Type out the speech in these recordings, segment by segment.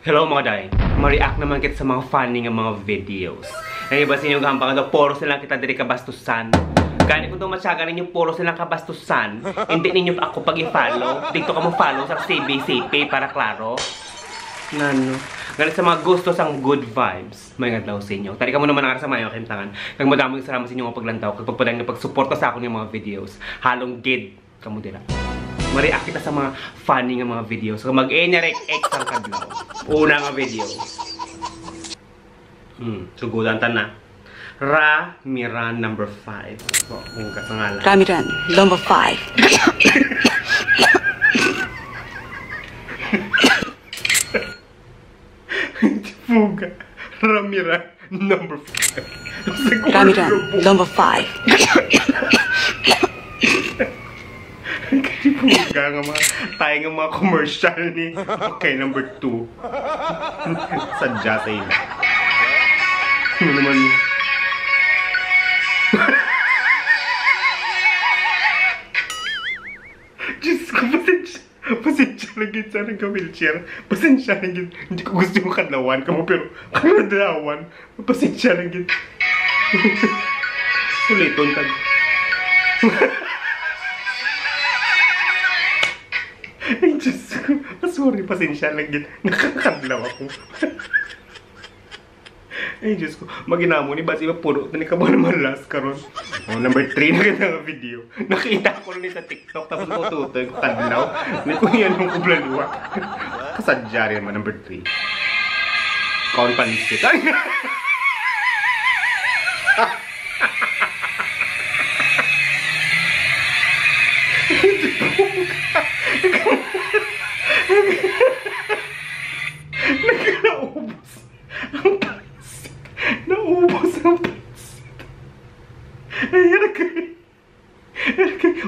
Hello mga day, ma-react naman kita sa mga funny nga mga videos. Ang iba sa inyong gampang ito, puro silang kita diri kabastusan. Gani kung tumatsaga ninyo, puro silang kabastusan. Hindi ninyo ako pag i-follow. Dito ka mo follow sa CBCP para klaro. Nano? Ganit sa mga gusto sang good vibes. May ngadlaw sa inyo. Tari ka mo naman ang sa mayo kintangan. Kag madaming salamat sa inyo nga paglantaw. Kag pagpadang nga pagsuporta sa akong yung mga videos. Halong gid kamo dira. Ma-react kita sa mga funny nga mga videos. So mag-e-react ang kadlaw. Una nga video. Sugudan ta na. Ramiran number 5. Oh, kung kasangalan. Ramiran number 5. Fuga. Ramiran number 5. Ramiran number 5. Fuga nga mga tayo nga mga commercial ni. Okay, number 2. Sadya sa ina. Ano naman yun? Diyos ko, pasensya lang yun sa nagka-wheelchair. Pasensya lang yun. Hindi ko gusto yung kadlawan ka mo, pero kadlawan, pasensya lang yun. Suliton tag. Ay, Diyos ko. Sorry, pasensya lang yun. Nakakadlaw ako. Ay, Diyos ko. Maginamo ni Basi mapuro. Tani ka ba naman last karon? Oh, number 3 na kita nga video. Nakita ko rin sa TikTok. Tapos ko tutoy ko kadlaw. Hindi ko yan yung kublaluwa. Kasadya rin naman, number 3. Kaon pansit. Ay! Naubos ang pansit. Naubos ang pansit. Ay, yaragay.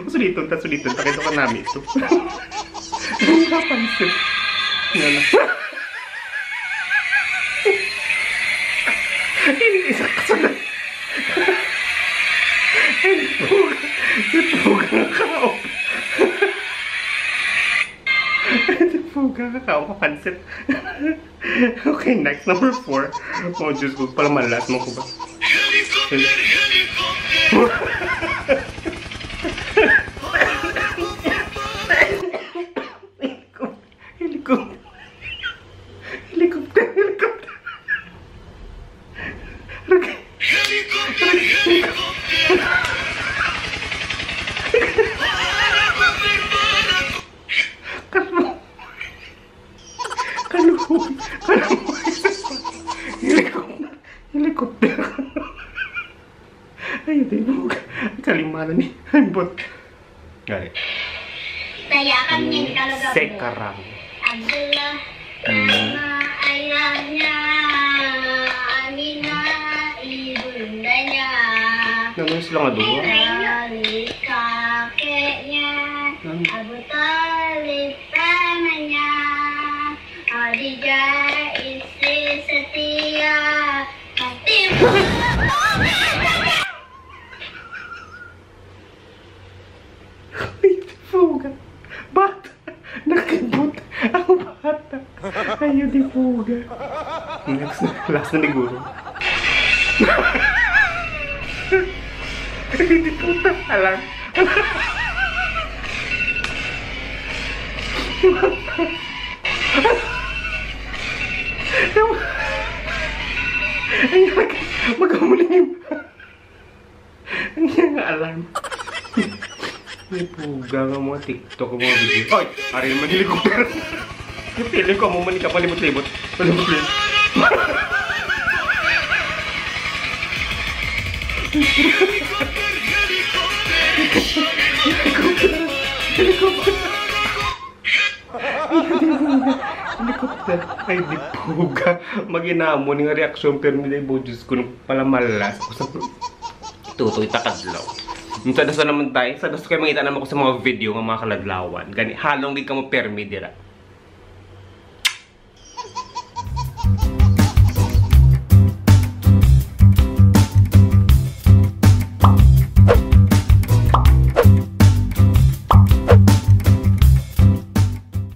Suliton ta. Kaya ka namin ito. Ang pansit. Yan na. Hindi isa kasalan. Ay, puga nga kao. Puga nga kao kapansit. Okay, next, number 4. Oh, Diyos ko, pala malas mo ko ba? Helicopter. Helicopter. Ay, di mo. Kalimanan ni. Bot. Galit. Sekarang. Adalah ayahnya, Amina ibundanya. Naman sila nga doon. Dari kakeknya, Abu Talib pamannya, Khadijah istri setia, Fatimah. Fuga. Bata. Nakibot ang bata. Ayaw di fuga. Next na. Last na ni Guro. Hindi puta. Alam. Magamuling yung... Ang yung alarm. May puga nga mga TikTok mga video. Ay! Ari naman helicopter. Piling ko mo manika palibot-libot. Palibot-libot. Helicopter. Ay, di puga. Maginamo nga reaksyon pero nila ibudjus ko nung pala malas. Tutoy takadlaw. Sa daso naman tayo. Sa daso kayo makita naman ko sa mga video ng mga kaladlawan. Gani, halong di ka mo permi dira.